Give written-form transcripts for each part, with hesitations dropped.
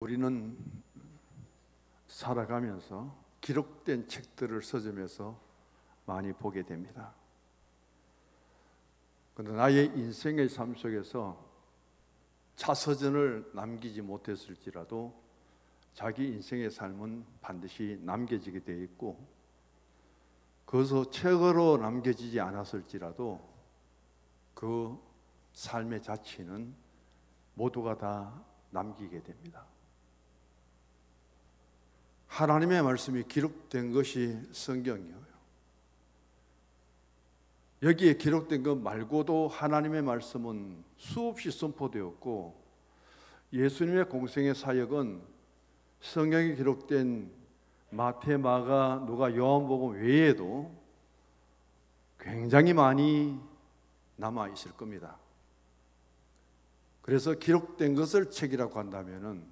우리는 살아가면서 기록된 책들을 서점에서 많이 보게 됩니다. 그런데 나의 인생의 삶 속에서 자서전을 남기지 못했을지라도 자기 인생의 삶은 반드시 남겨지게 되어 있고, 그것을 책으로 남겨지지 않았을지라도 그 삶의 자취는 모두가 다 남기게 됩니다. 하나님의 말씀이 기록된 것이 성경이에요. 여기에 기록된 것 말고도 하나님의 말씀은 수없이 선포되었고, 예수님의 공생의 사역은 성경에 기록된 마태, 마가, 누가, 요한복음 외에도 굉장히 많이 남아 있을 겁니다. 그래서 기록된 것을 책이라고 한다면은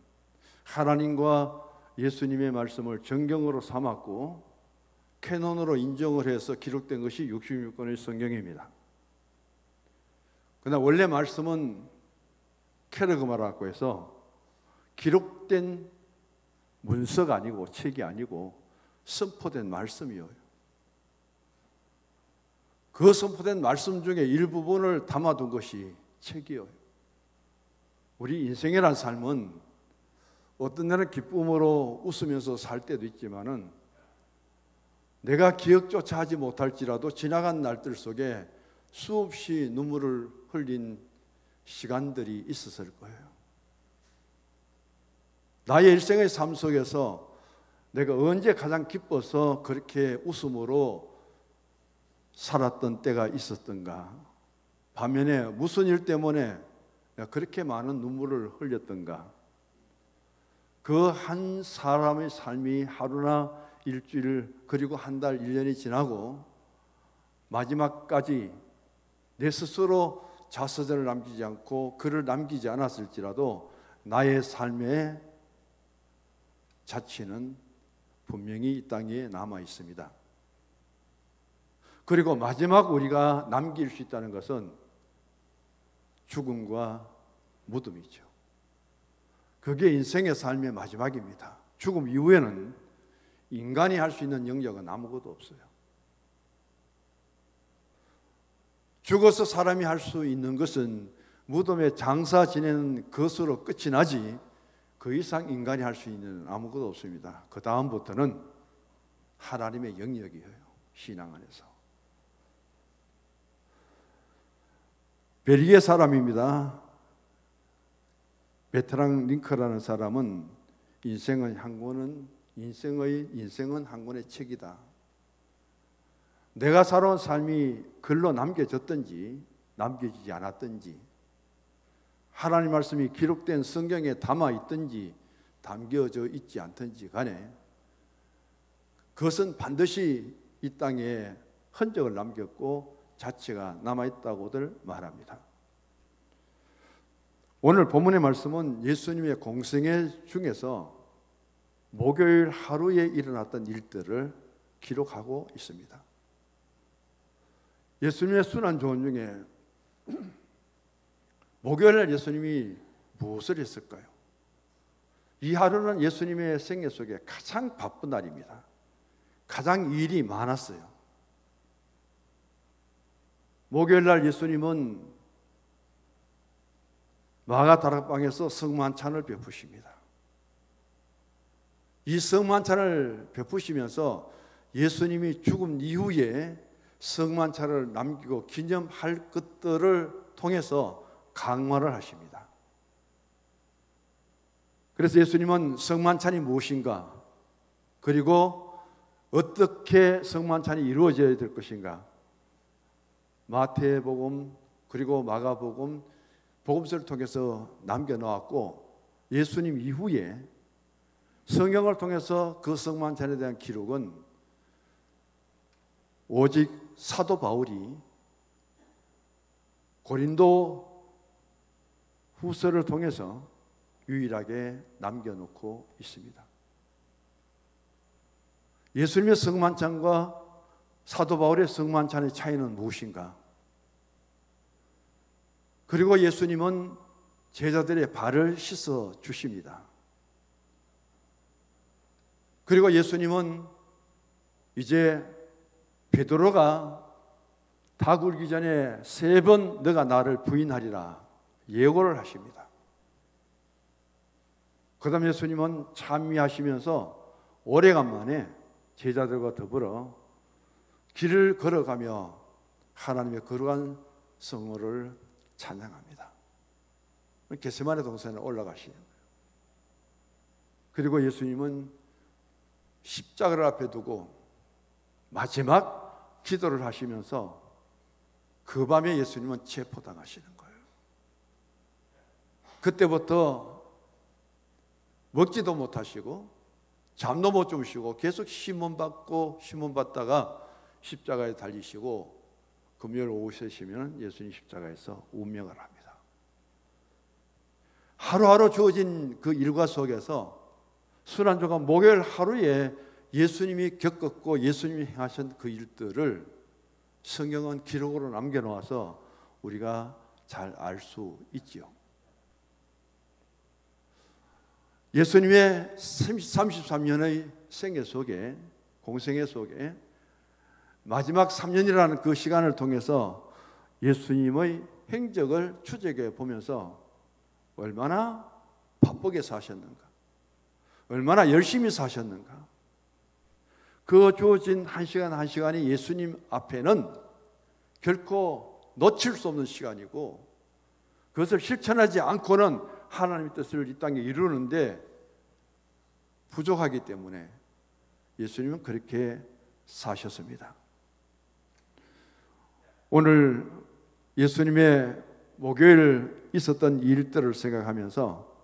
하나님과 예수님의 말씀을 정경으로 삼았고 캐논으로 인정을 해서 기록된 것이 66권의 성경입니다. 그러나 원래 말씀은 케르그마라고 해서 기록된 문서가 아니고 책이 아니고 선포된 말씀이에요. 그 선포된 말씀 중에 일부분을 담아둔 것이 책이에요. 우리 인생이란 삶은 어떤 날은 기쁨으로 웃으면서 살 때도 있지만은 내가 기억조차 하지 못할지라도 지나간 날들 속에 수없이 눈물을 흘린 시간들이 있었을 거예요. 나의 일생의 삶 속에서 내가 언제 가장 기뻐서 그렇게 웃음으로 살았던 때가 있었던가, 반면에 무슨 일 때문에 내가 그렇게 많은 눈물을 흘렸던가, 그 한 사람의 삶이 하루나 일주일 그리고 한 달, 1년이 지나고 마지막까지 내 스스로 자서전을 남기지 않고 글을 남기지 않았을지라도 나의 삶의 자취는 분명히 이 땅에 남아 있습니다. 그리고 마지막 우리가 남길 수 있다는 것은 죽음과 무덤이죠. 그게 인생의 삶의 마지막입니다. 죽음 이후에는 인간이 할 수 있는 영역은 아무것도 없어요. 죽어서 사람이 할 수 있는 것은 무덤에 장사 지내는 것으로 끝이 나지 그 이상 인간이 할 수 있는 아무것도 없습니다. 그 다음부터는 하나님의 영역이에요. 신앙 안에서. 벨기에 사람입니다. 베테랑 링크라는 사람은 인생은 한 권의 책이다. 내가 살아온 삶이 글로 남겨졌든지 남겨지지 않았든지, 하나님 말씀이 기록된 성경에 담아 있든지 담겨져 있지 않든지 간에 그것은 반드시 이 땅에 흔적을 남겼고 자취가 남아있다고들 말합니다. 오늘 본문의 말씀은 예수님의 공생애 중에서 목요일 하루에 일어났던 일들을 기록하고 있습니다. 예수님의 순환 조언 중에 목요일날 예수님이 무엇을 했을까요? 이 하루는 예수님의 생애 속에 가장 바쁜 날입니다. 가장 일이 많았어요. 목요일날 예수님은 마가 다락방에서 성만찬을 베푸십니다. 이 성만찬을 베푸시면서 예수님이 죽음 이후에 성만찬을 남기고 기념할 것들을 통해서 강화를 하십니다. 그래서 예수님은 성만찬이 무엇인가, 그리고 어떻게 성만찬이 이루어져야 될 것인가, 마태복음 그리고 마가복음 복음서를 통해서 남겨놓았고, 예수님 이후에 성경을 통해서 그 성만찬에 대한 기록은 오직 사도 바울이 고린도 후서를 통해서 유일하게 남겨놓고 있습니다. 예수님의 성만찬과 사도 바울의 성만찬의 차이는 무엇인가? 그리고 예수님은 제자들의 발을 씻어 주십니다. 그리고 예수님은 이제 베드로가 닭 울기 전에 3번 너가 나를 부인하리라 예고를 하십니다. 그 다음 예수님은 찬미하시면서 오래간만에 제자들과 더불어 길을 걸어가며 하나님의 거룩한 성호를 찬양합니다. 겟세마네 동산에 올라가시는 거예요. 그리고 예수님은 십자가를 앞에 두고 마지막 기도를 하시면서 그 밤에 예수님은 체포당하시는 거예요. 그때부터 먹지도 못하시고 잠도 못 주무시고 계속 신문받다가 십자가에 달리시고 금요일 오후 3시면 예수님 십자가에서 운명을 합니다. 하루하루 주어진 그 일과 속에서 순환조가 목요일 하루에 예수님이 겪었고 예수님이 행하신 그 일들을 성경은 기록으로 남겨놓아서 우리가 잘 알 수 있지요. 예수님의 33년의 생애 속에, 공생애 속에 마지막 3년이라는 그 시간을 통해서 예수님의 행적을 추적해 보면서 얼마나 바쁘게 사셨는가, 얼마나 열심히 사셨는가. 그 주어진 한 시간 한 시간이 예수님 앞에는 결코 놓칠 수 없는 시간이고, 그것을 실천하지 않고는 하나님의 뜻을 이 땅에 이루는데 부족하기 때문에 예수님은 그렇게 사셨습니다. 오늘 예수님의 목요일 있었던 일들을 생각하면서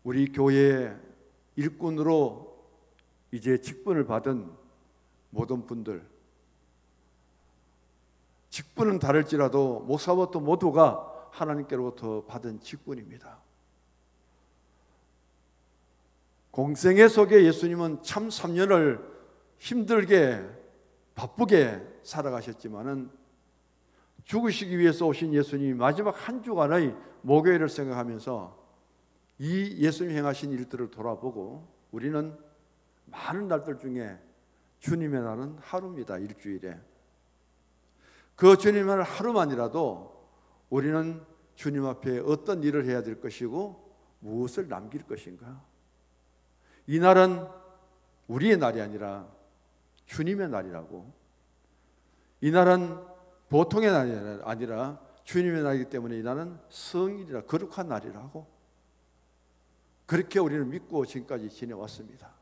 우리 교회의 일꾼으로 이제 직분을 받은 모든 분들, 직분은 다를지라도 목사부터 모두가 하나님께로부터 받은 직분입니다. 공생애 속에 예수님은 참 3년을 힘들게 바쁘게 살아가셨지만은 죽으시기 위해서 오신 예수님이 마지막 한 주간의 목요일을 생각하면서 이 예수님 행하신 일들을 돌아보고 우리는 많은 날들 중에 주님의 날은 하루입니다. 일주일에. 그 주님의 날 하루만이라도 우리는 주님 앞에 어떤 일을 해야 될 것이고 무엇을 남길 것인가. 이 날은 우리의 날이 아니라 주님의 날이라고. 이 날은 보통의 날이 아니라 주님의 날이기 때문에 이 날은 성일이라, 거룩한 날이라고. 그렇게 우리는 믿고 지금까지 지내왔습니다.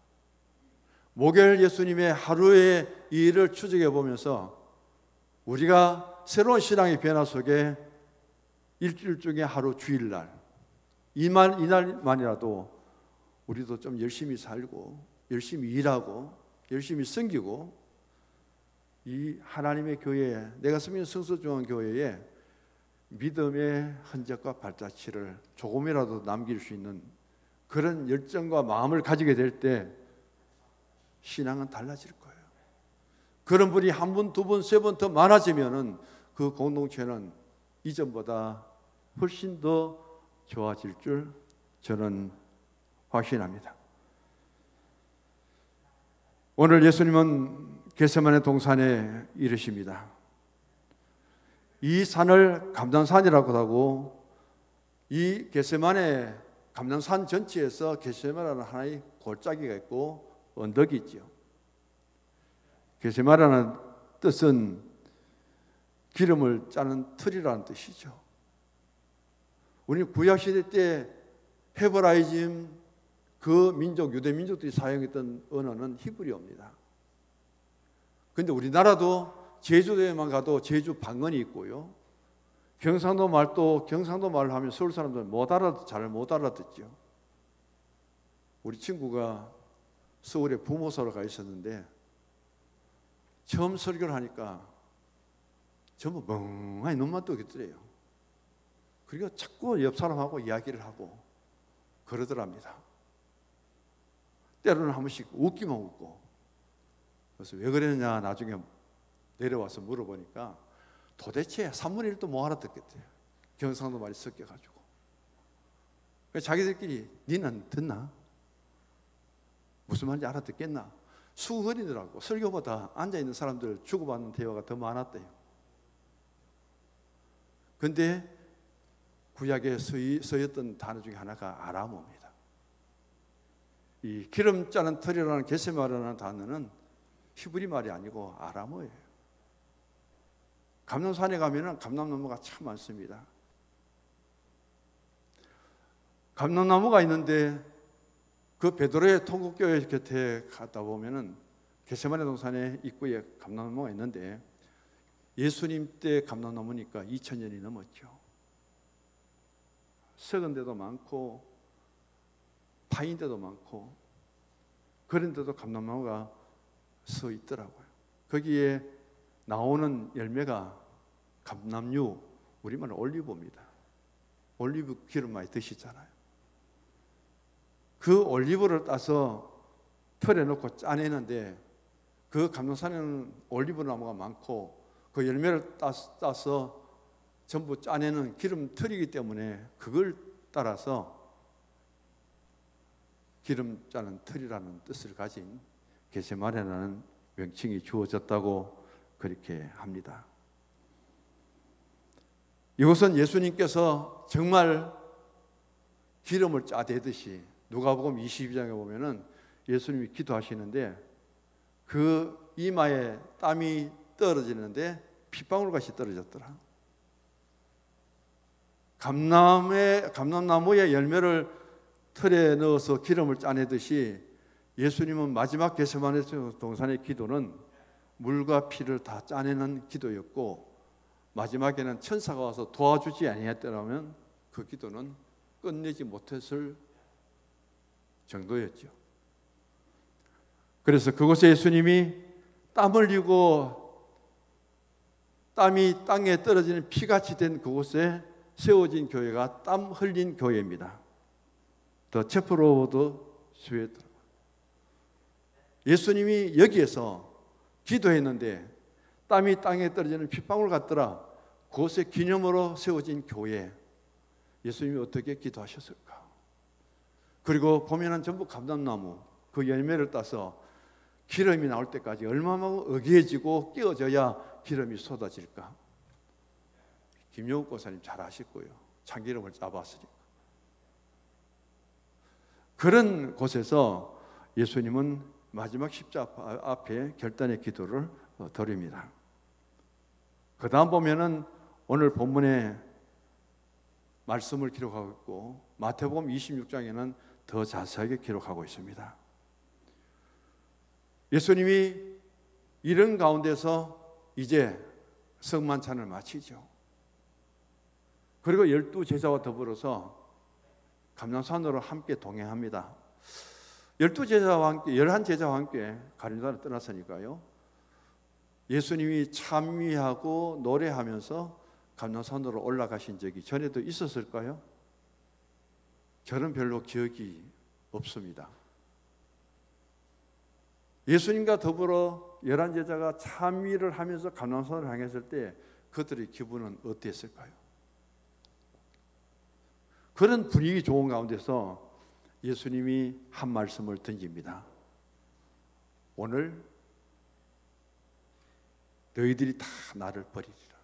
목요일 예수님의 하루의 일을 추적해 보면서 우리가 새로운 신앙의 변화 속에 일주일 중에 하루 주일날, 이날만이라도 우리도 좀 열심히 살고 열심히 일하고 열심히 섬기고 이 하나님의 교회에, 내가 섬기는 성서중앙교회에 믿음의 흔적과 발자취를 조금이라도 남길 수 있는 그런 열정과 마음을 가지게 될 때 신앙은 달라질 거예요. 그런 분이 한 분, 두 분, 세 분 더 많아지면은 그 공동체는 이전보다 훨씬 더 좋아질 줄 저는 확신합니다. 오늘 예수님은 겟세마네 동산에 이르십니다. 이 산을 감람산이라고 하고, 이 겟세마네 감람산 전체에서 겟세마네라는 하나의 골짜기가 있고 언덕이 있죠. 겟세마네라는 뜻은 기름을 짜는 틀이라는 뜻이죠. 우리 구약시대 때 헤브라이즘, 그 민족, 유대 민족들이 사용했던 언어는 히브리어입니다. 그런데 우리나라도 제주도에만 가도 제주 방언이 있고요. 경상도 말도 경상도 말을 하면 서울 사람들은 잘 못 알아듣죠. 우리 친구가 서울에 부모사로 가 있었는데 처음 설교를 하니까 전부 멍하니 눈만 뜨겠더래요. 그리고 자꾸 옆 사람하고 이야기를 하고 그러더랍니다. 때로는 한 번씩 웃기만 웃고. 그래서 왜 그랬느냐 나중에 내려와서 물어보니까 도대체 3분의 1도 못 알아듣겠대요. 경상도 말이 섞여가지고. 그래서 자기들끼리 니는 듣나? 무슨 말인지 알아듣겠나? 수군이더라고. 설교보다 앉아있는 사람들 주고받는 대화가 더 많았대요. 근데 구약에 쓰였던 단어 중에 하나가 아람어입니다. 이 기름 짜는 털이라는 게세마라는 단어는 히브리 말이 아니고 아람어예요. 감람산에 가면은 감람나무가 참 많습니다. 감람나무가 있는데 그 베드로의 통곡교회 곁에 갔다 보면은 게세마네 동산의 입구에 감람나무가 있는데 예수님 때 감람나무니까 2000년이 넘었죠. 썩은 데도 많고 파인 데도 많고 그런데도 감람나무가 서 있더라고요. 거기에 나오는 열매가 감람류, 우리말은 올리브입니다. 올리브 기름 많이 드시잖아요. 그 올리브를 따서 털에 넣고 짜내는데 그 감람산에는 올리브 나무가 많고 그 열매를 따서 전부 짜내는 기름 털이기 때문에 그걸 따라서 기름 짜는 털이라는 뜻을 가진 게세마네라는 명칭이 주어졌다고 그렇게 합니다. 이것은 예수님께서 정말 기름을 짜대듯이 누가복음 22장에 보면은 예수님이 기도하시는데 그 이마에 땀이 떨어지는데 핏방울같이 떨어졌더라. 감람나무의 열매를 틀에 넣어서 기름을 짜내듯이 예수님은 마지막 게세마네 동산의 기도는 물과 피를 다 짜내는 기도였고 마지막에는 천사가 와서 도와주지 아니했더라면 그 기도는 끝내지 못했을 정도였죠. 그래서 그곳에 예수님이 땀 흘리고 땀이 땅에 떨어지는 피같이 된 그곳에 세워진 교회가 땀 흘린 교회입니다. 더 체프로드 스웨드. 예수님이 여기에서 기도했는데 땀이 땅에 떨어지는 핏방울 같더라. 그것의 기념으로 세워진 교회. 예수님이 어떻게 기도하셨을까? 그리고 보면은 전부 감람나무 그 열매를 따서 기름이 나올 때까지 얼마나 어기해지고 끼워져야 기름이 쏟아질까? 김영욱 고사님 잘 아실 거예요. 참기름을 짜봤으니까. 그런 곳에서 예수님은 마지막 십자가 앞에 결단의 기도를 드립니다. 그 다음 보면은 오늘 본문에 말씀을 기록하고 있고 마태복음 26장에는 더 자세하게 기록하고 있습니다. 예수님이 이런 가운데서 이제 성만찬을 마치죠. 그리고 12제자와 더불어서 감람산으로 함께 동행합니다. 12제자와 함께 11제자와 함께 가룟산을 떠났으니까요. 예수님이 찬미하고 노래하면서 감람산으로 올라가신 적이 전에도 있었을까요? 저는 별로 기억이 없습니다. 예수님과 더불어 11제자가 찬미를 하면서 감람산을 향했을 때 그들의 기분은 어땠을까요? 그런 분위기 좋은 가운데서 예수님이 한 말씀을 던집니다. 오늘 너희들이 다 나를 버리리라.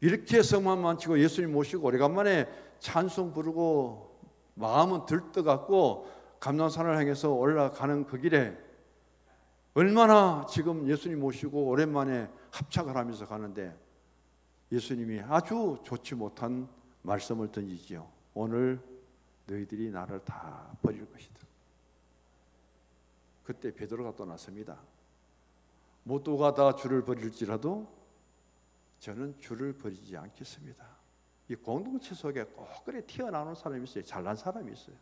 이렇게 성만 만치고 예수님 모시고 오래간만에 찬송 부르고 마음은 들떠갖고 감람산을 향해서 올라가는 그 길에 얼마나 지금 예수님 모시고 오랜만에 합창을 하면서 가는데 예수님이 아주 좋지 못한 말씀을 던지지요. 오늘 너희들이 나를 다 버릴 것이다. 그때 베드로가 또 나섭니다. 모두가 다 주를 버릴지라도 저는 주를 버리지 않겠습니다. 이 공동체 속에 꼭 그래 튀어나오는 사람이 있어요. 잘난 사람이 있어요.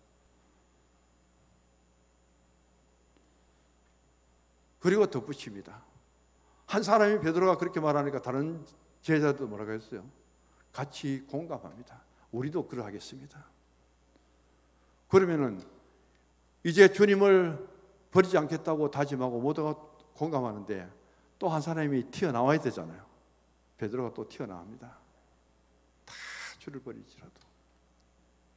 그리고 덧붙입니다. 한 사람이 베드로가 그렇게 말하니까 다른 제자도 뭐라고 했어요? 같이 공감합니다. 우리도 그러하겠습니다. 그러면은 이제 주님을 버리지 않겠다고 다짐하고 모두가 공감하는데 또 한 사람이 튀어나와야 되잖아요. 베드로가 또 튀어나옵니다. 다 주를 버리지라도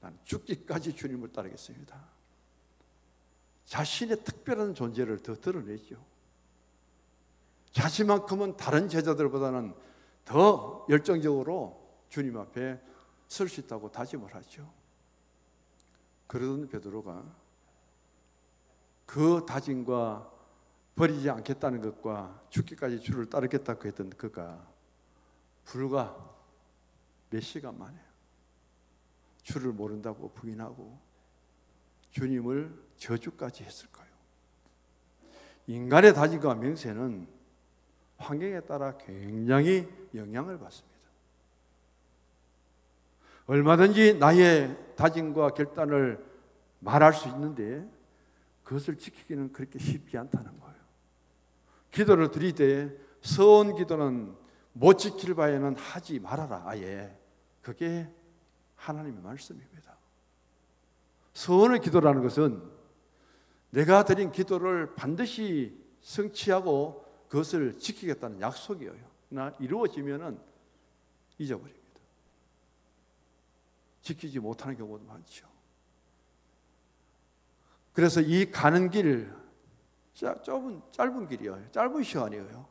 나는 죽기까지 주님을 따르겠습니다. 자신의 특별한 존재를 더 드러내죠. 자신만큼은 다른 제자들보다는 더 열정적으로 주님 앞에 설 수 있다고 다짐을 하죠. 그러던 베드로가 그 다짐과 버리지 않겠다는 것과 죽기까지 주를 따르겠다고 했던 그가 불과 몇 시간 만에 주를 모른다고 부인하고 주님을 저주까지 했을 거예요. 인간의 다짐과 명세는 환경에 따라 굉장히 영향을 받습니다. 얼마든지 나의 다짐과 결단을 말할 수 있는데 그것을 지키기는 그렇게 쉽지 않다는 거예요. 기도를 드리되 서원 기도는 못 지킬 바에는 하지 말아라. 아예 그게 하나님의 말씀입니다. 서원의 기도라는 것은 내가 드린 기도를 반드시 성취하고 그것을 지키겠다는 약속이에요. 그러나 이루어지면은 잊어버립니다. 지키지 못하는 경우도 많죠. 그래서 이 가는 길 짧은 길이에요. 짧은 시간이에요.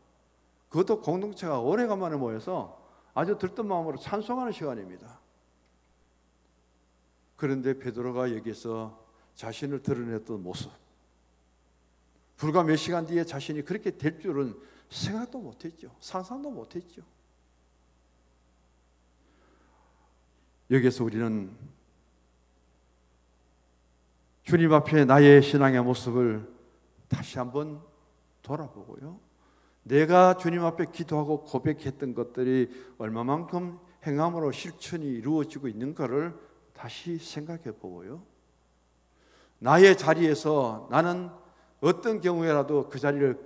그것도 공동체가 오래간만에 모여서 아주 들뜬 마음으로 찬송하는 시간입니다. 그런데 베드로가 여기서 자신을 드러냈던 모습, 불과 몇 시간 뒤에 자신이 그렇게 될 줄은 생각도 못했죠. 상상도 못했죠. 여기서 우리는 주님 앞에 나의 신앙의 모습을 다시 한번 돌아보고요. 내가 주님 앞에 기도하고 고백했던 것들이 얼마만큼 행함으로 실천이 이루어지고 있는가를 다시 생각해 보고요. 나의 자리에서 나는 어떤 경우에라도 그 자리를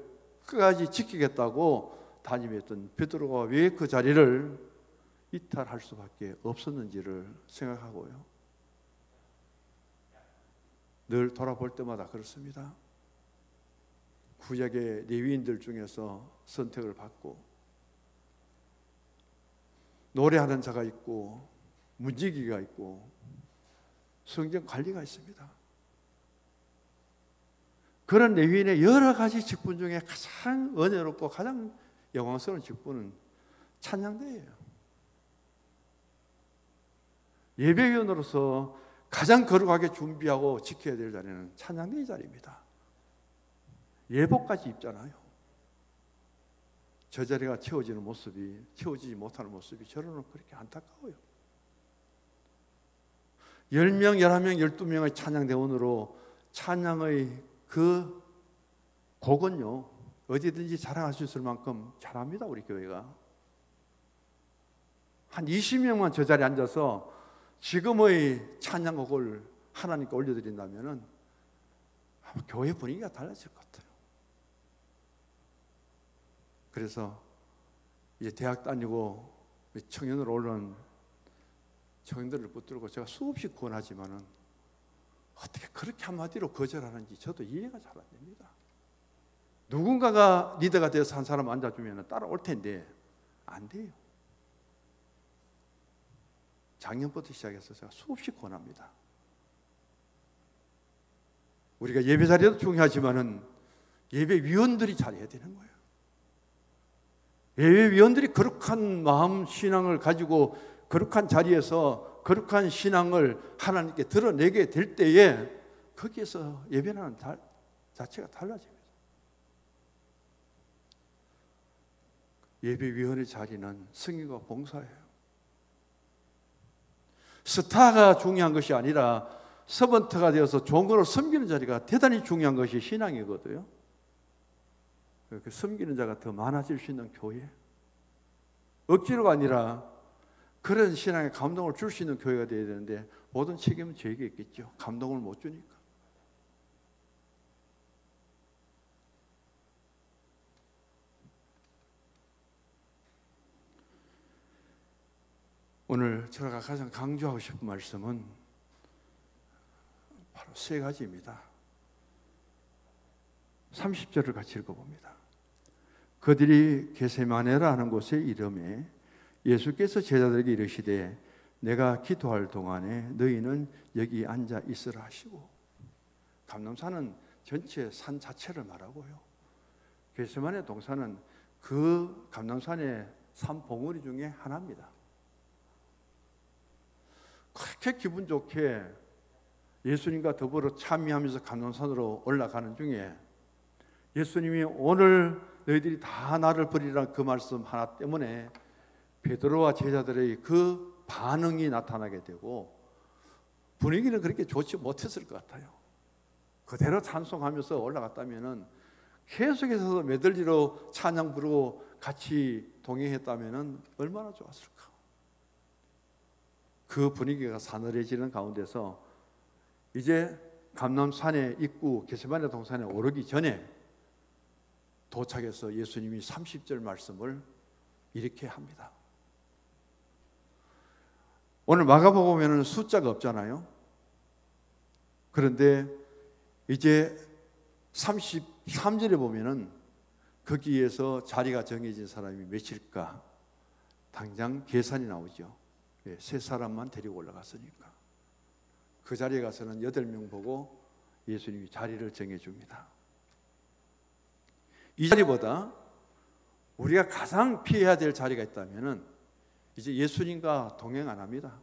끝까지 지키겠다고 다짐했던 베드로가 왜 그 자리를 이탈할 수밖에 없었는지를 생각하고요. 늘 돌아볼 때마다 그렇습니다. 구약의 레위인들 중에서 선택을 받고 노래하는 자가 있고 문지기가 있고 성전 관리가 있습니다. 그런 레위인의 여러 가지 직분 중에 가장 은혜롭고 가장 영광스러운 직분은 찬양대예요. 예배위원으로서 가장 거룩하게 준비하고 지켜야 될 자리는 찬양대의 자리입니다. 예복까지 입잖아요. 저 자리가 채워지지 못하는 모습이 저는 그렇게 안타까워요. 10명, 11명, 12명의 찬양대원으로 찬양의 그 곡은요 어디든지 자랑할 수 있을 만큼 잘합니다. 우리 교회가 한 20명만 저 자리에 앉아서 지금의 찬양곡을 하나님께 올려드린다면 아마 교회 분위기가 달라질 것 같아요. 그래서 이제 대학 다니고 청년으로 올라온 청년들을 붙들고 제가 수없이 권하지만은 어떻게 그렇게 한마디로 거절하는지 저도 이해가 잘 안 됩니다. 누군가가 리더가 되어서 한 사람 앉아주면 따라올 텐데 안 돼요. 작년부터 시작해서 제가 수없이 권합니다. 우리가 예배 자리도 중요하지만은 예배위원들이 잘해야 되는 거예요. 예배위원들이 거룩한 마음 신앙을 가지고 거룩한 자리에서 거룩한 신앙을 하나님께 드러내게 될 때에 거기에서 예배하는 자체가 달라집니다. 예배위원의 자리는 승리와 봉사예요. 스타가 중요한 것이 아니라 서번트가 되어서 종으로 섬기는 자리가 대단히 중요한 것이 신앙이거든요. 그 섬기는 자가 더 많아질 수 있는 교회, 억지로가 아니라 그런 신앙에 감동을 줄 수 있는 교회가 되어야 되는데 모든 책임은 저에게 있겠죠. 감동을 못 주니까. 오늘 제가 가장 강조하고 싶은 말씀은 바로 세 가지입니다. 30절을 같이 읽어봅니다. 그들이 게세마네라 하는 곳에 이름에 예수께서 제자들에게 이르시되 내가 기도할 동안에 너희는 여기 앉아 있으라 하시고, 감람산은 전체 산 자체를 말하고요. 겟세마네 동산은 그 감람산의 산 봉우리 중에 하나입니다. 그렇게 기분 좋게 예수님과 더불어 참여하면서 감람산으로 올라가는 중에 예수님이 오늘 너희들이 다 나를 버리라 그 말씀 하나 때문에 베드로와 제자들의 그 반응이 나타나게 되고 분위기는 그렇게 좋지 못했을 것 같아요. 그대로 찬송하면서 올라갔다면 계속해서 메들리로 찬양 부르고 같이 동행했다면 얼마나 좋았을까. 그 분위기가 사늘해지는 가운데서 이제 감람산의 입구 겟세마네 동산에 오르기 전에 도착해서 예수님이 30절 말씀을 이렇게 합니다. 오늘 마가복음에는 숫자가 없잖아요. 그런데 이제 33절에 보면은 거기에서 자리가 정해진 사람이 몇일까? 당장 계산이 나오죠. 세 사람만 데리고 올라갔으니까. 그 자리에 가서는 8명 보고 예수님이 자리를 정해줍니다. 이 자리보다 우리가 가장 피해야 될 자리가 있다면 이제 예수님과 동행 안 합니다.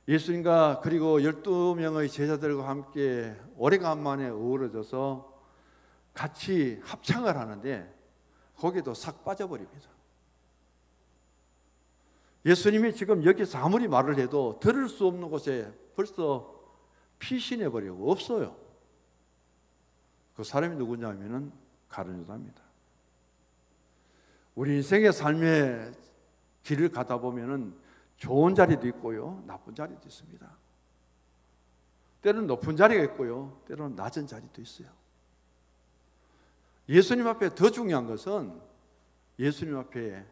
예수님과 그리고 12명의 제자들과 함께 오래간만에 어우러져서 같이 합창을 하는데 거기도 싹 빠져버립니다. 예수님이 지금 여기서 아무리 말을 해도 들을 수 없는 곳에 벌써 피신해버리고 없어요. 그 사람이 누구냐면은 가룟 유다입니다. 우리 인생의 삶의 길을 가다 보면은 좋은 자리도 있고요, 나쁜 자리도 있습니다. 때로는 높은 자리가 있고요, 때로는 낮은 자리도 있어요. 예수님 앞에 더 중요한 것은 예수님 앞에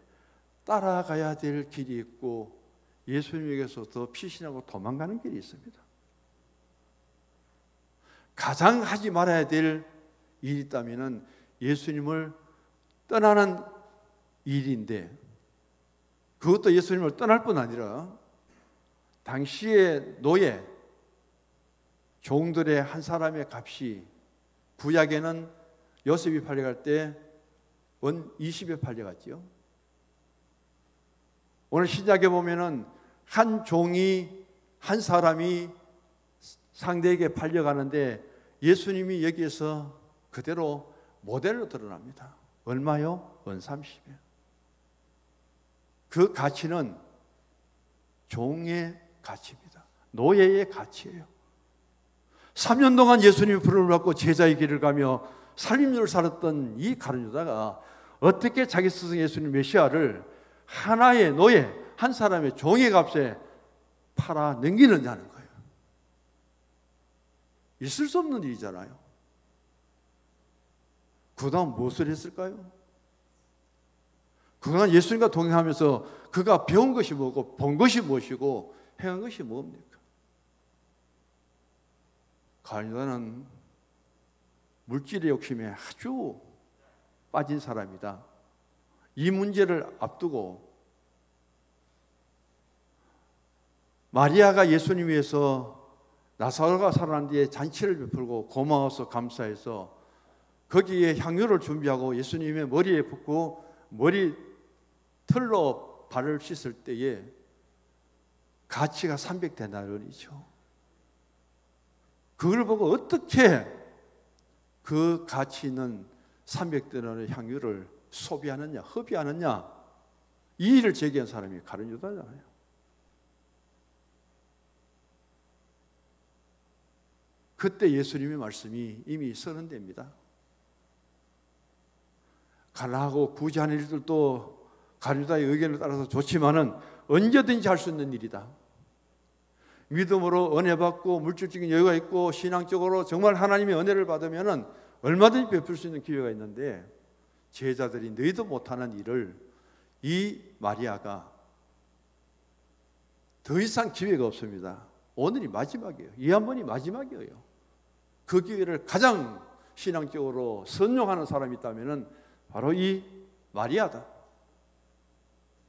따라가야 될 길이 있고 예수님에게서 더 피신하고 도망가는 길이 있습니다. 가장 하지 말아야 될 일이 있다면 예수님을 떠나는 일인데 그것도 예수님을 떠날 뿐 아니라 당시의 노예 종들의 한 사람의 값이 구약에는 요셉이 팔려갈 때 원 20에 팔려갔지요. 오늘 신약에 보면은 한 종이 한 사람이 상대에게 팔려가는데 예수님이 여기에서 그대로 모델로 드러납니다. 얼마요? 원 30에. 그 가치는 종의 가치입니다. 노예의 가치예요. 3년 동안 예수님이 부름을 받고 제자의 길을 가며 살림을 살았던 이 가룟 유다가 어떻게 자기 스승 예수님 메시아를 하나의 노예, 한 사람의 종의 값에 팔아 넘기느냐는 거예요. 있을 수 없는 일이잖아요. 그 다음 무엇을 했을까요? 그동안 예수님과 동행하면서 그가 배운 것이 뭐고 본 것이 무엇이고 행한 것이 뭡니까? 가룟 유다는 물질의 욕심에 아주 빠진 사람이다. 이 문제를 앞두고 마리아가 예수님 위해서 나사로가 살아난 뒤에 잔치를 베풀고 고마워서 감사해서 거기에 향유를 준비하고 예수님의 머리에 붓고 머리 틀로 발을 씻을 때에 가치가 300데나리온이죠. 그걸 보고 어떻게 그 가치 있는 300데나리온의 향유를 소비하느냐, 허비하느냐, 이 일을 제기한 사람이 가룟 유다잖아요. 그때 예수님의 말씀이 이미 선언됩니다. 가난하고 구제하는 일들도 가룟 유다의 의견을 따라서 좋지만은 언제든지 할 수 있는 일이다. 믿음으로 은혜 받고 물질적인 여유가 있고 신앙적으로 정말 하나님의 은혜를 받으면은 얼마든지 베풀 수 있는 기회가 있는데 제자들이 너희도 못하는 일을 이 마리아가 더 이상 기회가 없습니다. 오늘이 마지막이에요. 이 한 번이 마지막이에요. 그 기회를 가장 신앙적으로 선용하는 사람이 있다면 바로 이 마리아다.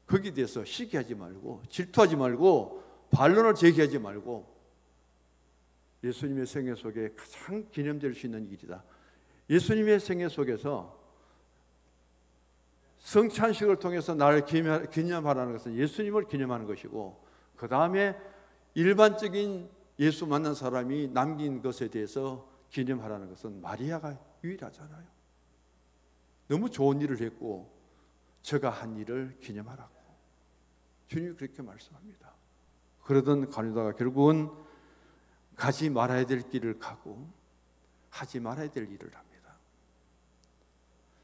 거기에 대해서 시기하지 말고 질투하지 말고 반론을 제기하지 말고 예수님의 생애 속에 가장 기념될 수 있는 일이다. 예수님의 생애 속에서 성찬식을 통해서 나를 기념하라는 것은 예수님을 기념하는 것이고, 그 다음에 일반적인 예수 만난 사람이 남긴 것에 대해서 기념하라는 것은 마리아가 유일하잖아요. 너무 좋은 일을 했고 저가 한 일을 기념하라고 주님이 그렇게 말씀합니다. 그러던 가룟유다가 결국은 가지 말아야 될 길을 가고 하지 말아야 될 일을 합니다.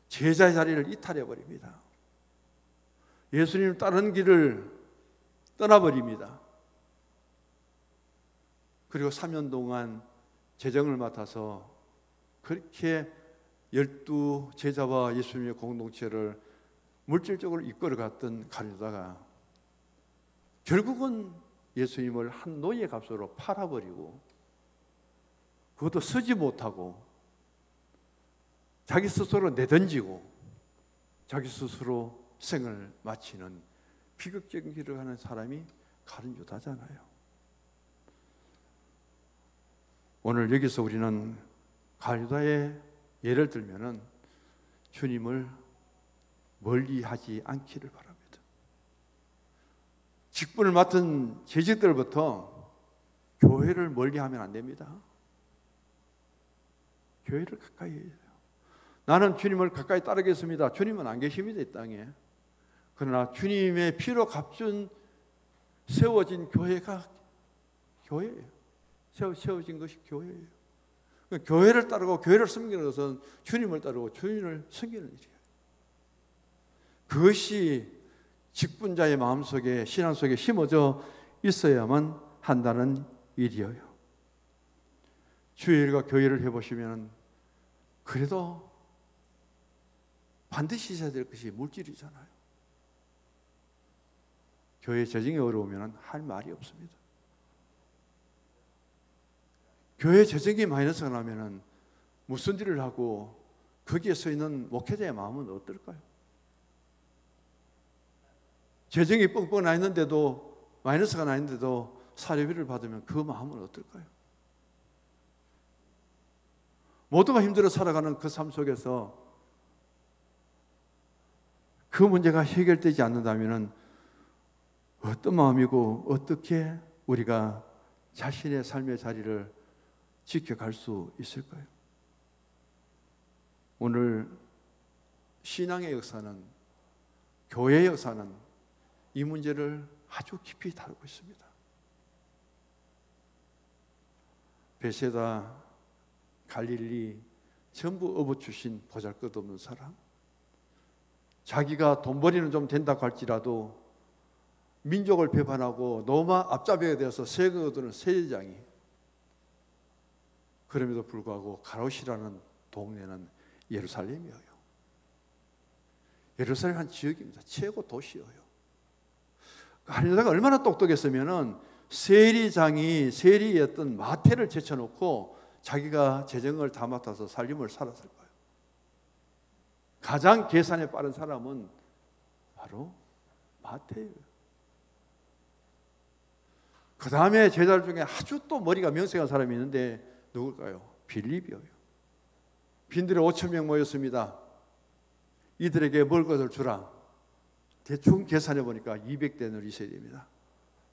제자의 자리를 이탈해 버립니다. 예수님 따른 길을 떠나버립니다. 그리고 3년 동안 재정을 맡아서 그렇게 12 제자와 예수님의 공동체를 물질적으로 이끌어갔던 가룟유다가 결국은 예수님을 한 노예 값으로 팔아버리고, 그것도 쓰지 못하고 자기 스스로 내던지고 자기 스스로 생을 마치는 비극적인 길을 가는 사람이 가룟유다잖아요. 오늘 여기서 우리는 가룟유다의 예를 들면은 주님을 멀리하지 않기를 바랍니다. 직분을 맡은 재직들부터 교회를 멀리하면 안 됩니다. 교회를 가까이 해야 돼요. 나는 주님을 가까이 따르겠습니다. 주님은 안 계십니다, 이 땅에. 그러나 주님의 피로 값준 세워진 교회가 교회예요. 세워진 것이 교회예요. 교회를 따르고 교회를 섬기는 것은 주님을 따르고 주님을 섬기는 일이에요. 그것이 직분자의 마음속에, 신앙 속에 심어져 있어야만 한다는 일이에요. 주일과 교회를 해보시면 그래도 반드시 있어야 될 것이 물질이잖아요. 교회 재정이 어려우면 할 말이 없습니다. 교회 재정이 마이너스가 나면 무슨 일을 하고 거기에 서 있는 목회자의 마음은 어떨까요? 재정이 뻥뻥 나 있는데도, 마이너스가 나 있는데도 사례비를 받으면 그 마음은 어떨까요? 모두가 힘들어 살아가는 그 삶 속에서 그 문제가 해결되지 않는다면 어떤 마음이고 어떻게 우리가 자신의 삶의 자리를 지켜갈 수 있을까요? 오늘 신앙의 역사는, 교회의 역사는 이 문제를 아주 깊이 다루고 있습니다. 베세다, 갈릴리 전부 어부 출신 보잘것없는 사람, 자기가 돈벌이는 좀 된다고 할지라도 민족을 배반하고 로마 앞잡이가 되어서 세금을 얻는 세리장이, 그럼에도 불구하고 가롯이라는 동네는 예루살렘이에요. 예루살렘 한 지역입니다. 최고 도시예요. 가룟유다가 얼마나 똑똑했으면은 세리장이 세리였던 마태를 제쳐놓고 자기가 재정을 다 맡아서 살림을 살았을 거예요. 가장 계산에 빠른 사람은 바로 마태예요. 그 다음에 제자들 중에 아주 또 머리가 명색한 사람이 있는데 누굴까요? 빌립이에요. 빈들이 5,000명 모였습니다. 이들에게 먹을 것을 주라. 대충 계산해 보니까 200데나리 있어야 됩니다.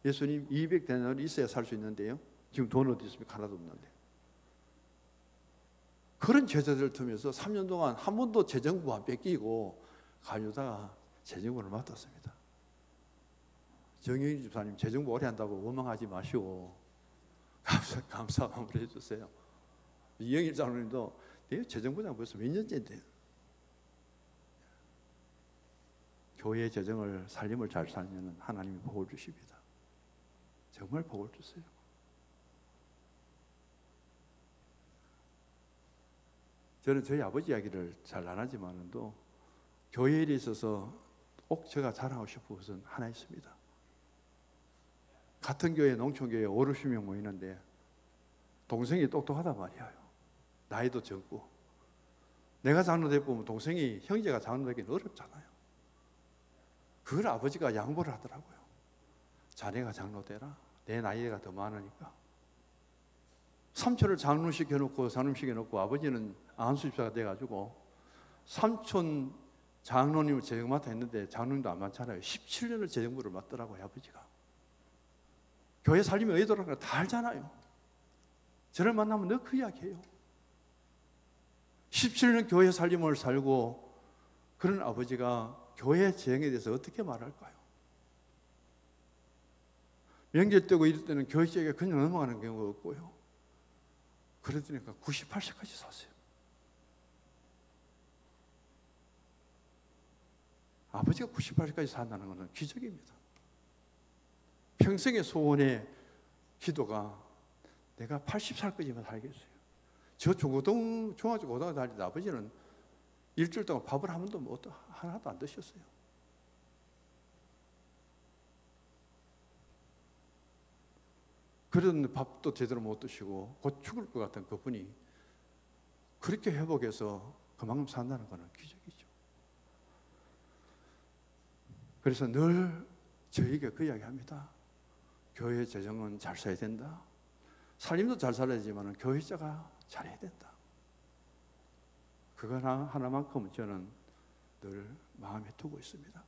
예수님 200데나리 있어야 살 수 있는데요. 지금 돈 어디 있습니까? 하나도 없는데. 그런 제자들 틈에서 3년 동안 한 번도 재정부 안 뺏기고 가룟유다가 재정부를 맡았습니다. 정영희 집사님 재정부 오래 한다고 원망하지 마시고 감사 마무리 해주세요. 이영일 장로님도 재정부장 벌써 몇 년째인데요. 교회 재정을, 살림을 잘 살면 하나님이 복을 주십니다. 정말 복을 주세요. 저는 저희 아버지 이야기를 잘 안 하지만도 교회에 있어서 꼭 제가 자랑하고 싶은 것은 하나 있습니다. 같은 교회, 농촌교회 50명 모이는데 동생이 똑똑하단 말이에요. 나이도 적고. 내가 장로 되면 동생이, 형제가 장로 되기는 어렵잖아요. 그걸 아버지가 양보를 하더라고요. 자네가 장로 되라. 내 나이가 더 많으니까. 삼촌을 장로시켜놓고 아버지는 안수집사가 돼가지고 삼촌 장로님을 재정 맡아 했는데 장로님도 안 많잖아요. 17년을 재정부를 맡더라고요, 아버지가. 교회 살림이 어디더라고요? 다 알잖아요. 저를 만나면 늘 그 이야기해요. 17년 교회 살림을 살고 그런 아버지가 교회 재정에 대해서 어떻게 말할까요? 명절 때고 이럴 때는 교회 지역에 그냥 넘어가는 경우가 없고요. 그러더니까 98세까지 사세요. 아버지가 98세까지 산다는 것은 기적입니다. 평생의 소원의 기도가 내가 80살까지만 살겠어요. 저 중학교 고등학교 다닐 때 아버지는 일주일 동안 밥을 한 번도 하나도 안 드셨어요. 그런 밥도 제대로 못 드시고 곧 죽을 것 같은 그분이 그렇게 회복해서 그만큼 산다는 것은 기적이죠. 그래서 늘 저에게 그 이야기합니다. 교회 재정은 잘 써야 된다. 살림도 잘 살아야지만 교회자가 잘해야 된다. 그거 하나만큼은 저는 늘 마음에 두고 있습니다.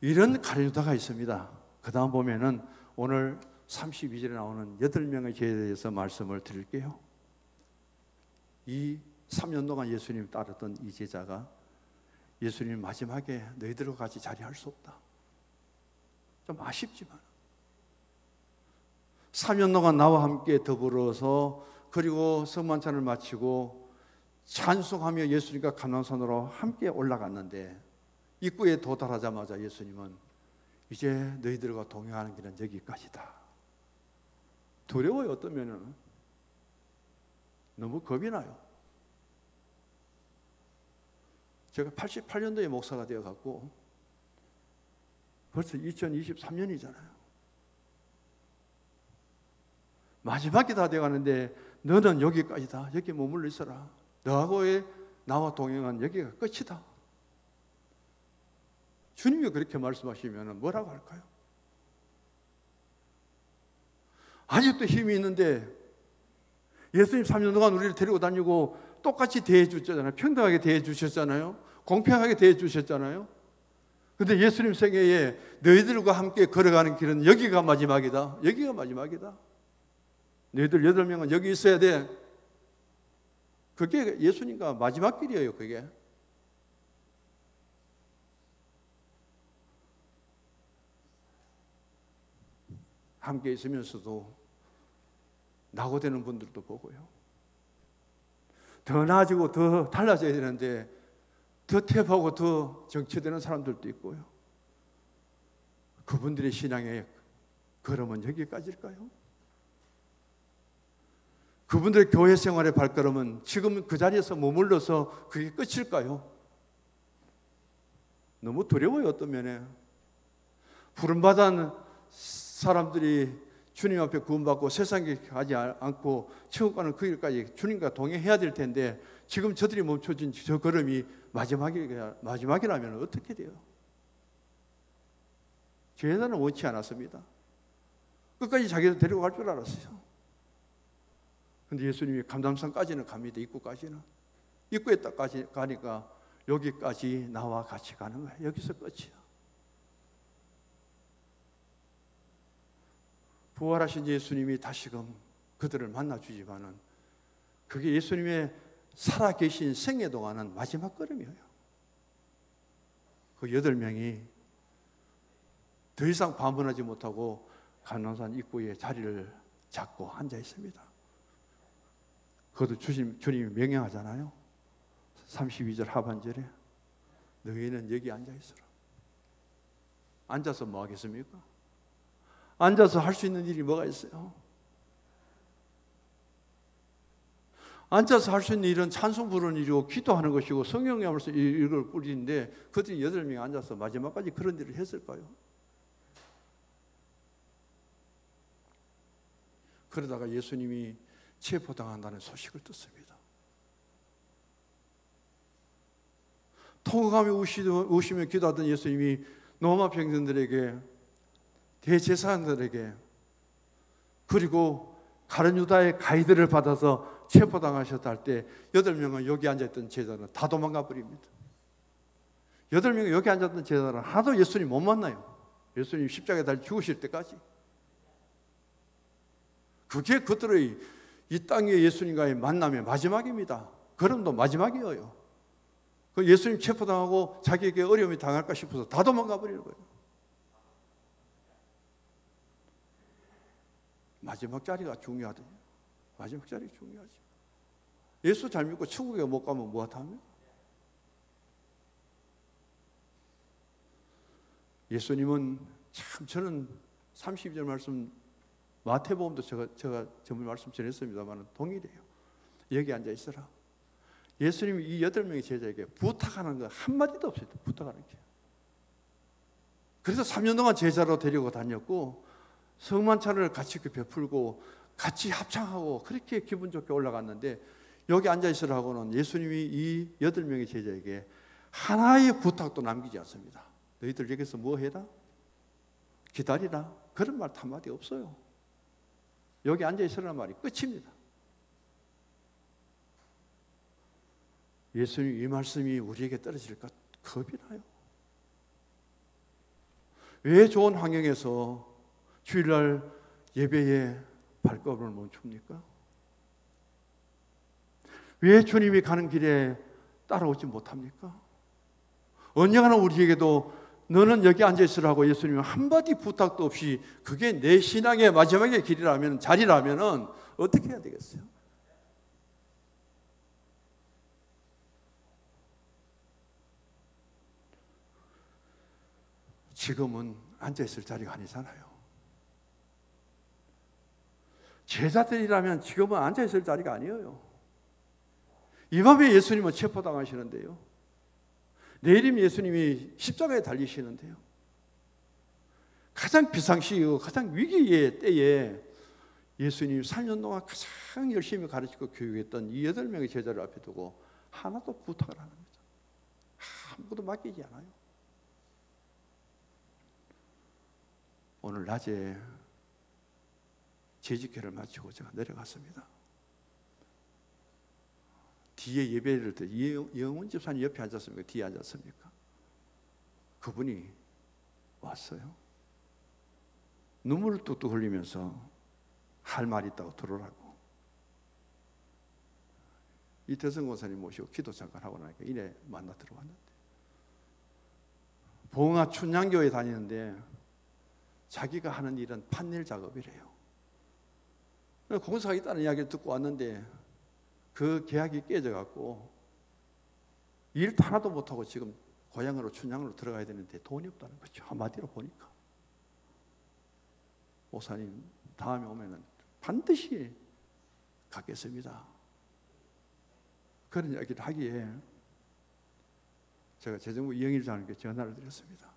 이런 가르다가 있습니다. 그 다음 보면은 오늘 32절에 나오는 8명의 제자에 대해서 말씀을 드릴게요. 이 3년 동안 예수님 따랐던 이 제자가 예수님 마지막에 너희들과 같이 자리할 수 없다. 좀 아쉽지만 3년 동안 나와 함께 더불어서 그리고 성만찬을 마치고 찬송하며 예수님과 감람산으로 함께 올라갔는데 입구에 도달하자마자 예수님은 이제 너희들과 동행하는 길은 여기까지다. 두려워요. 어떤 면은 너무 겁이 나요. 제가 88년도에 목사가 되어갖고 벌써 2023년이잖아요. 마지막이 다 되어가는데 너는 여기까지다. 여기 머물러 있어라. 너하고의 나와 동행한 여기가 끝이다. 주님이 그렇게 말씀하시면 뭐라고 할까요? 아직도 힘이 있는데 예수님 3년 동안 우리를 데리고 다니고 똑같이 대해 주셨잖아요. 평등하게 대해 주셨잖아요. 공평하게 대해 주셨잖아요. 그런데 예수님 생애에 너희들과 함께 걸어가는 길은 여기가 마지막이다. 여기가 마지막이다. 너희들 8명은 여기 있어야 돼. 그게 예수님과 마지막 길이에요. 그게. 함께 있으면서도 낙오되는 분들도 보고요. 더 나아지고 더 달라져야 되는데 더 퇴보하고 더 정체되는 사람들도 있고요. 그분들의 신앙의 걸음은 여기까지일까요? 그분들의 교회 생활의 발걸음은 지금 그 자리에서 머물러서 그게 끝일까요? 너무 두려워요. 어떤 면에 부름받은 사람들이 주님 앞에 구원받고 세상에 가지 않고 천국 가는 그 길까지 주님과 동행해야 될 텐데 지금 저들이 멈춰진 저 걸음이 마지막이라면 어떻게 돼요? 제자는 원치 않았습니다. 끝까지 자기를 데리고 갈 줄 알았어요. 그런데 예수님이 감람산까지는 갑니다. 입구까지는. 입구에 딱 가니까 여기까지 나와 같이 가는 거예요. 여기서 끝이야. 부활하신 예수님이 다시금 그들을 만나주지만은 그게 예수님의 살아계신 생애 동안은 마지막 걸음이에요. 그 8명이 더 이상 반문하지 못하고 감람산 입구에 자리를 잡고 앉아 있습니다. 그것도 주님이 명령하잖아요. 32절 하반절에 너희는 여기 앉아 있어라. 앉아서 뭐 하겠습니까? 앉아서 할 수 있는 일이 뭐가 있어요? 앉아서 할 수 있는 일은 찬송 부르는 일이고 기도하는 것이고 성경 읽으면서 이걸 뿌리는데 그들이 8명이 앉아서 마지막까지 그런 일을 했을까요? 그러다가 예수님이 체포당한다는 소식을 듣습니다. 통곡하며 우시며 기도하던 예수님이 로마 병정들에게 대제사장들에게 그리고 가룟 유다의 가이드를 받아서 체포당하셨다 할 때 8명은 여기 앉아있던 제자는 다 도망가 버립니다. 8명이 여기 앉았던 제자는 하나도 예수님 못 만나요. 예수님 십자가에 달려 죽으실 때까지. 그게 그들의 이 땅의 예수님과의 만남의 마지막입니다. 걸음도 마지막이에요. 그 예수님 체포당하고 자기에게 어려움이 당할까 싶어서 다 도망가 버리는 거예요. 마지막 자리가 중요하대요. 마지막 자리 중요하지. 예수 잘 믿고 천국에 못 가면 뭐하다며? 예수님은 참, 저는 32절 말씀 마태복음도 제가 전부 말씀 전했습니다만 동일해요. 여기 앉아 있어라. 예수님이 이 8명의 제자에게 부탁하는 거 한마디도 없어요. 부탁하는 게. 그래서 3년 동안 제자로 데리고 다녔고 성만찬을 같이 베풀고 같이 합창하고 그렇게 기분 좋게 올라갔는데, 여기 앉아 있으라고는 예수님이 이 8명의 제자에게 하나의 부탁도 남기지 않습니다. 너희들 여기서 뭐 해라? 기다리라. 그런 말 한마디 없어요. 여기 앉아 있으라는 말이 끝입니다. 예수님 이 말씀이 우리에게 떨어질까 겁이 나요. 왜 좋은 환경에서 주일날 예배에 발걸음을 멈춥니까? 왜 주님이 가는 길에 따라오지 못합니까? 언젠가는 우리에게도 너는 여기 앉아있으라고 예수님이 한마디 부탁도 없이 그게 내 신앙의 마지막의 길이라면, 자리라면 어떻게 해야 되겠어요? 지금은 앉아있을 자리가 아니잖아요. 제자들이라면 지금은 앉아있을 자리가 아니에요. 이 밤에 예수님은 체포당하시는데요. 내일이면 예수님이 십자가에 달리시는데요. 가장 비상시이고 가장 위기의 때에 예수님이 3년 동안 가장 열심히 가르치고 교육했던 이 8명의 제자를 앞에 두고 하나도 부탁을 안 합니다. 아무것도 맡기지 않아요. 오늘 낮에 재직회를 마치고 제가 내려갔습니다. 뒤에 예배를 때 이영훈 집사님 옆에 앉았습니까? 뒤에 앉았습니까? 그분이 왔어요. 눈물을 뚝뚝 흘리면서 할 말이 있다고 들어오라고. 이태성 권사님 모시고 기도 잠깐 하고 나니까 이래 만나 들어왔는데, 봉화 춘향교회 다니는데 자기가 하는 일은 판넬 작업이래요. 공사가 있다는 이야기를 듣고 왔는데 그 계약이 깨져갖고 일도 하나도 못하고 지금 고향으로 춘향으로 들어가야 되는데 돈이 없다는 거죠. 한마디로 보니까. 목사님 다음에 오면은 반드시 갖겠습니다. 그런 이야기를 하기에 제가 재정부 이영일 장님께 전화를 드렸습니다.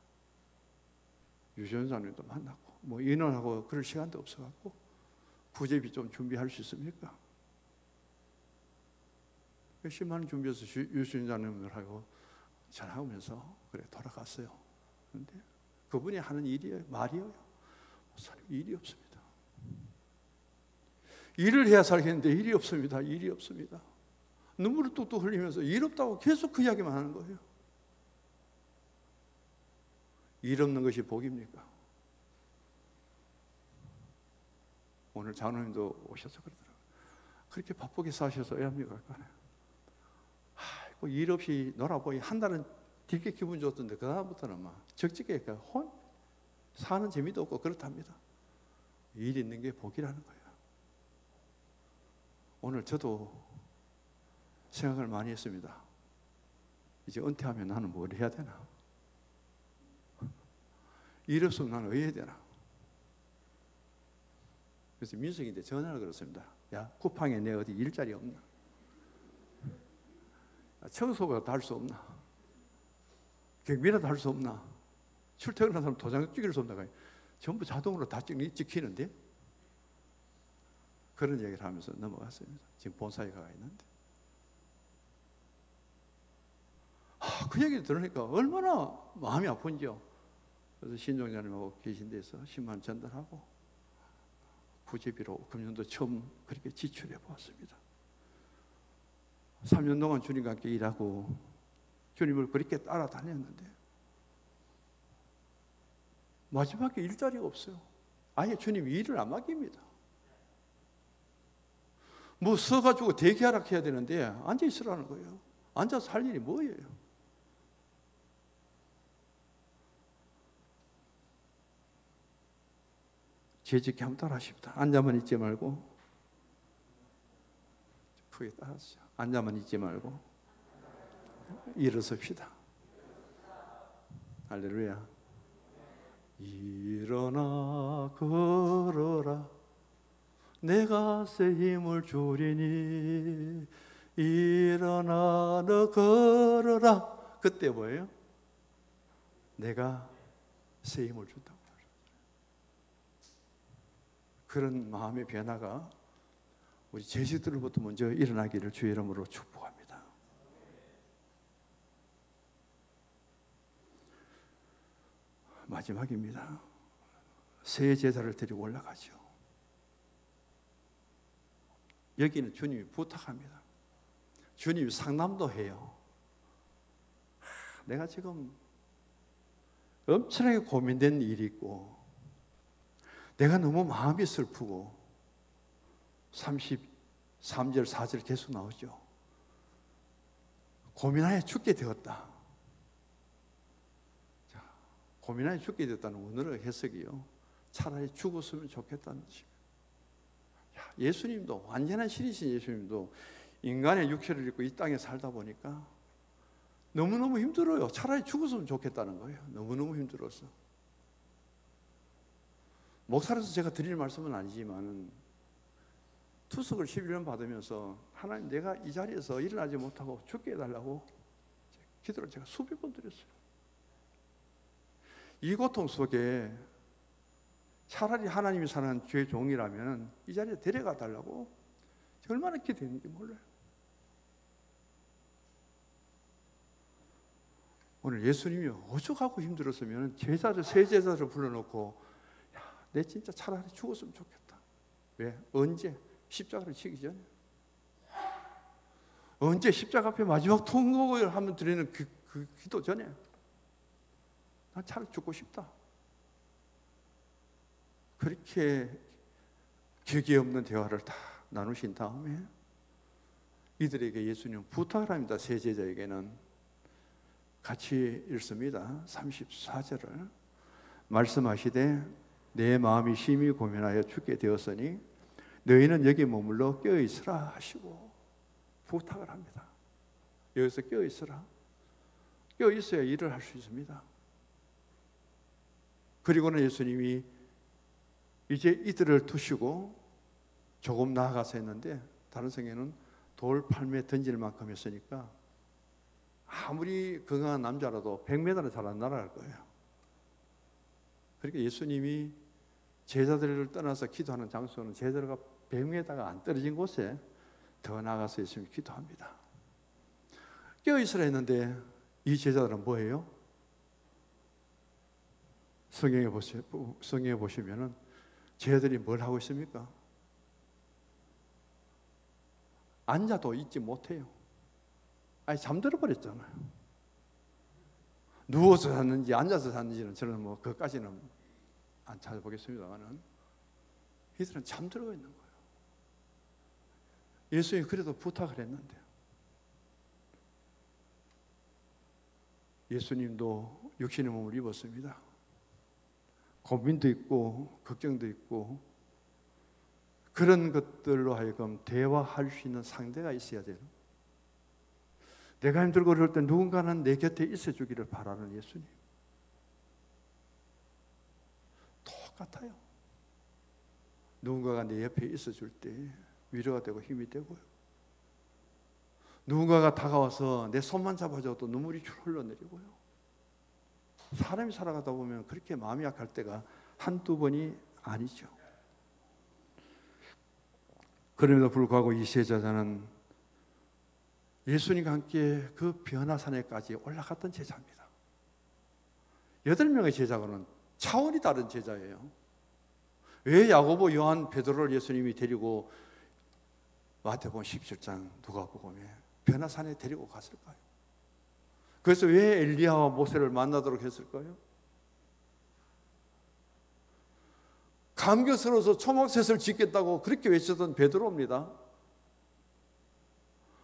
유시원 장님도 만났고 뭐 인원하고 그럴 시간도 없어갖고 부재비 좀 준비할 수 있습니까? 10만 원 준비해서 유시원 장님들하고 전화하면서 그래 돌아갔어요. 그런데 그분이 하는 일이에요, 말이에요. 목사님 일이 없습니다. 일을 해야 살겠는데 일이 없습니다. 일이 없습니다. 눈물을 뚝뚝 흘리면서 일 없다고 계속 그 이야기만 하는 거예요. 일 없는 것이 복입니까? 오늘 장로님도 오셔서 그러더라고요. 그렇게 바쁘게 사셔서 왜 합니까? 아이고, 일 없이 놀아보니 한 달은 되게 기분 좋던데 그 다음부터는 막 적적해 사는 재미도 없고 그렇답니다. 일 있는 게 복이라는 거예요. 오늘 저도 생각을 많이 했습니다. 이제 은퇴하면 나는 뭘 해야 되나? 일 없으면 나는 왜 해야 되나? 그래서 민석이한테 전화를 걸었습니다. 야, 쿠팡에 내 어디 일자리 없나? 청소라도 할 수 없나? 경비라도 할 수 없나? 출퇴근하는 사람 도장 찍을 수 없나? 전부 자동으로 다 찍히는데? 그런 얘기를 하면서 넘어갔습니다. 지금 본사에 가 있는데. 그 얘기를 들으니까 얼마나 마음이 아픈지요. 그래서 신종자님하고 계신 데서 10만 원 전달하고 부재비로 금년도 처음 그렇게 지출해 보았습니다. 3년 동안 주님과 함께 일하고 주님을 그렇게 따라다녔는데 마지막에 일자리가 없어요. 아예 주님이 일을 안 맡깁니다. 뭐 서가지고 대기하라 해야 되는데 앉아 있으라는 거예요. 앉아서 할 일이 뭐예요? 재직히 한번 따라하십니다. 앉아만 있지 말고 크게 따라하시죠. 앉아만 있지 말고 일어섭시다. 할렐루야. 일어나 걸어라 내가 새 힘을 주리니 일어나 너 걸어라. 그때 뭐예요? 내가 새 힘을 준다고. 그런 마음의 변화가 우리 제자들로부터 먼저 일어나기를 주의 이름으로 축복합니다. 마지막입니다. 새 제자를 데리고 올라가죠. 여기는 주님이 부탁합니다. 주님이 상담도 해요. 내가 지금 엄청나게 고민된 일이 있고 내가 너무 마음이 슬프고 33절 4절 계속 나오죠. 고민하여 죽게 되었다. 자, 고민하여 죽게 되었다는 오늘의 해석이요. 차라리 죽었으면 좋겠다는 뜻입니다. 예수님도 완전한 신이신 예수님도 인간의 육체를 입고 이 땅에 살다 보니까 너무너무 힘들어요. 차라리 죽었으면 좋겠다는 거예요. 너무너무 힘들어서. 목사로서 제가 드릴 말씀은 아니지만 투석을 11년 받으면서 하나님 내가 이 자리에서 일어나지 못하고 죽게 해달라고 기도를 제가 수백 번 드렸어요. 이 고통 속에 차라리 하나님이 사는 주의 종이라면 이 자리에 데려가 달라고 얼마나 기도했는지 몰라요. 오늘 예수님이 오죽하고 힘들었으면 제자들 세 제자를 불러놓고 내 진짜 차라리 죽었으면 좋겠다. 왜? 언제? 십자가를 치기 전에. 언제 십자가 앞에 마지막 통곡을 하면 드리는 그 기도 전에 난 차라리 죽고 싶다. 그렇게 격이 없는 대화를 다 나누신 다음에 이들에게 예수님은 부탁을 합니다. 세 제자에게는 같이 읽습니다. 34절을 말씀하시되 내 마음이 심히 고민하여 죽게 되었으니 너희는 여기 머물러 깨어있으라 하시고 부탁을 합니다. 여기서 깨어있으라. 깨어있어야 일을 할 수 있습니다. 그리고는 예수님이 이제 이들을 두시고 조금 나아가서 했는데 다른 성경에는 돌 팔매 던질 만큼 했으니까 아무리 건강한 남자라도 100m는 잘 안 날아갈 거예요. 그러니까 예수님이 제자들을 떠나서 기도하는 장소는 제자들과 100m가 안 떨어진 곳에 더 나아가서 예수님이 기도합니다. 깨어있으라 했는데 이 제자들은 뭐예요? 성경에 보시면은 제자들이 뭘 하고 있습니까? 앉아도 있지 못해요. 아니 잠들어 버렸잖아요. 누워서 잤는지 앉아서 잤는지는 저는 뭐 그것까지는 안 찾아보겠습니다만은 이들은 잠들어 있는 거예요. 예수님이 그래도 부탁을 했는데 예수님도 육신의 몸을 입었습니다. 고민도 있고 걱정도 있고 그런 것들로 하여금 대화할 수 있는 상대가 있어야 돼요. 내가 힘들고 그럴 때 누군가는 내 곁에 있어주기를 바라는 예수님. 똑같아요. 누군가가 내 옆에 있어줄 때 위로가 되고 힘이 되고요. 누군가가 다가와서 내 손만 잡아줘도 눈물이 줄 흘러내리고요. 사람이 살아가다 보면 그렇게 마음이 약할 때가 한두 번이 아니죠. 그럼에도 불구하고 이 제자는 예수님과 함께 그 변화산에까지 올라갔던 제자입니다. 8명의 제자고는 차원이 다른 제자예요. 왜 야고보, 요한, 베드로를 예수님이 데리고 마태복음 17장, 누가복음에 변화산에 데리고 갔을까요? 그래서 왜 엘리야와 모세를 만나도록 했을까요? 감격스러워서 초막셋을 짓겠다고 그렇게 외쳤던 베드로입니다.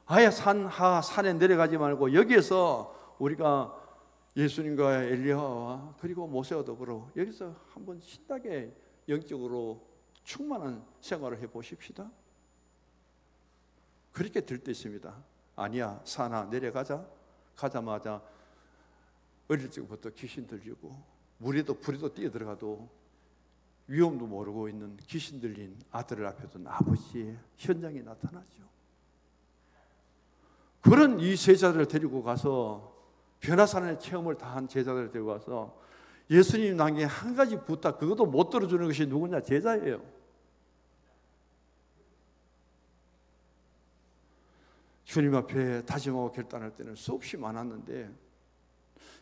아예 산에 내려가지 말고 여기에서 우리가 예수님과 엘리야와 그리고 모세와 더불어 여기서 한번 신나게 영적으로 충만한 생활을 해보십시다. 그렇게 들뜨습니다. 아니야, 산아 내려가자. 가자마자 어릴 적부터 귀신 들리고 물에도 불에도 뛰어들어가도 위험도 모르고 있는 귀신 들린 아들을 앞에 둔 아버지의 현장이 나타나죠. 그런 이 제자들을 데리고 가서 변화산의 체험을 다한 제자들을 데리고 가서 예수님 남긴 한 가지 부탁, 그것도 못 들어주는 것이 누구냐? 제자예요. 주님 앞에 다짐하고 결단할 때는 수없이 많았는데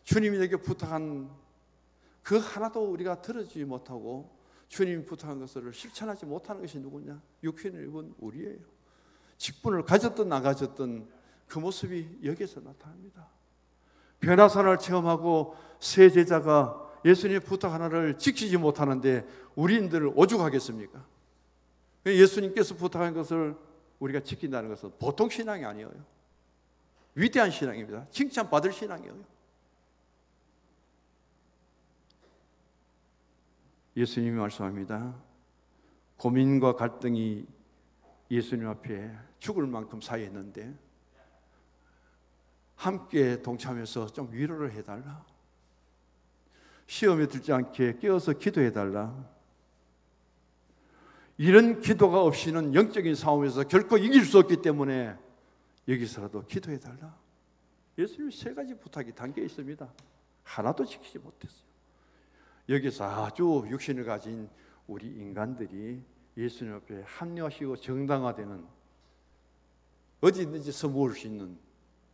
주님이 내게 부탁한 그 하나도 우리가 들어주지 못하고 주님이 부탁한 것을 실천하지 못하는 것이 누구냐? 육신을 입은 우리예요. 직분을 가졌든 안 가졌든 그 모습이 여기에서 나타납니다. 변화산을 체험하고 세 제자가 예수님의 부탁 하나를 지키지 못하는데 우리인들 오죽하겠습니까? 예수님께서 부탁한 것을 우리가 지킨다는 것은 보통 신앙이 아니에요. 위대한 신앙입니다. 칭찬받을 신앙이에요. 예수님이 말씀합니다. 고민과 갈등이 예수님 앞에 죽을 만큼 쌓여있는데 함께 동참해서 좀 위로를 해달라. 시험에 들지 않게 깨어서 기도해달라. 이런 기도가 없이는 영적인 싸움에서 결코 이길 수 없기 때문에 여기서라도 기도해달라. 예수님 세 가지 부탁이 담겨 있습니다. 하나도 지키지 못했어요. 여기서 아주 육신을 가진 우리 인간들이 예수님 앞에 합리화시고 정당화되는 어디든지 서모을 수 있는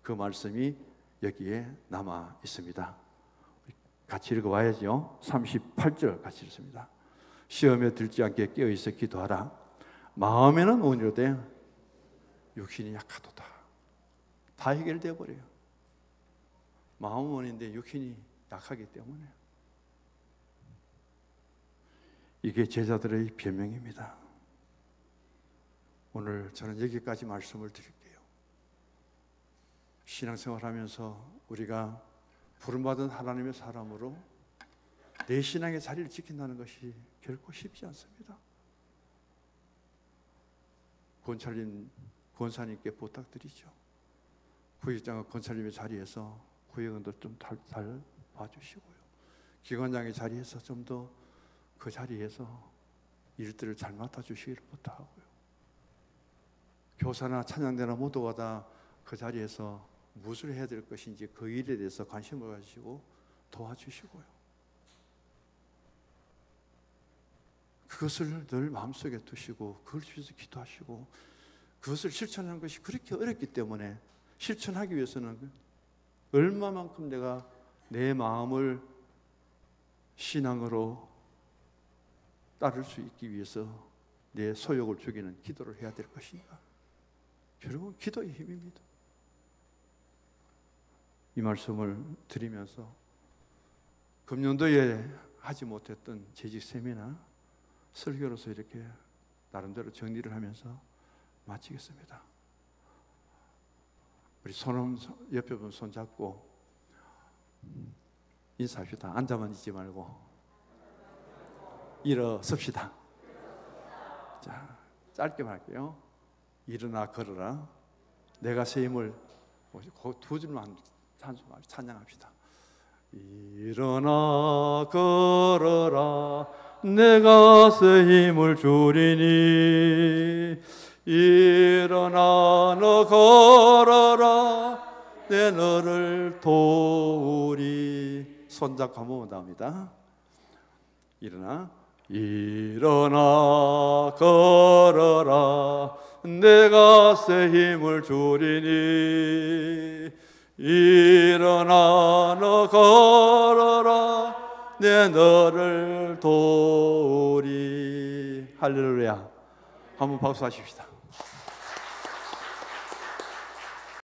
그 말씀이 여기에 남아 있습니다. 같이 읽어봐야죠. 38절 같이 읽습니다. 시험에 들지 않게 깨어있어 기도하라. 마음에는 온유로되 육신이 약하도다. 다 해결되어 버려요. 마음은 원인데 육신이 약하기 때문에. 이게 제자들의 변명입니다. 오늘 저는 여기까지 말씀을 드릴게요. 신앙생활하면서 우리가 부름받은 하나님의 사람으로 내 신앙의 자리를 지킨다는 것이 결코 쉽지 않습니다. 권사님께 부탁드리죠. 구역장 권사님의 자리에서 구역원들 좀 잘 봐주시고요. 기관장의 자리에서 좀 더 그 자리에서 일들을 잘 맡아주시기를 부탁하고요. 교사나 찬양대나 모두가 다 그 자리에서 무엇을 해야 될 것인지 그 일에 대해서 관심을 가지고 도와주시고요. 그것을 늘 마음속에 두시고 그걸 위해서 기도하시고 그것을 실천하는 것이 그렇게 어렵기 때문에 실천하기 위해서는 얼마만큼 내가 내 마음을 신앙으로 따를 수 있기 위해서 내 소욕을 죽이는 기도를 해야 될 것인가. 결국은 기도의 힘입니다. 이 말씀을 드리면서 금년도에 하지 못했던 재직 세미나 설교로서 이렇게 나름대로 정리를 하면서 마치겠습니다. 우리 옆에 분 손잡고 인사합시다. 앉아만 있지 말고 일어섭시다. 자, 짧게 할게요. 일어나 걸어라. 내가 새 힘을 두 줄만 찬양합시다. 일어나 걸어라. 내가 새 힘을 주리니. 일어나 너 걸어라. 내 너를 도우리. 손잡고 한번 나옵니다. 일어나 걸어라. 내가 새 힘을 주리니. 일어나 너 걸어라. 내 너를 도우리. 할렐루야. 한번 박수하십시다.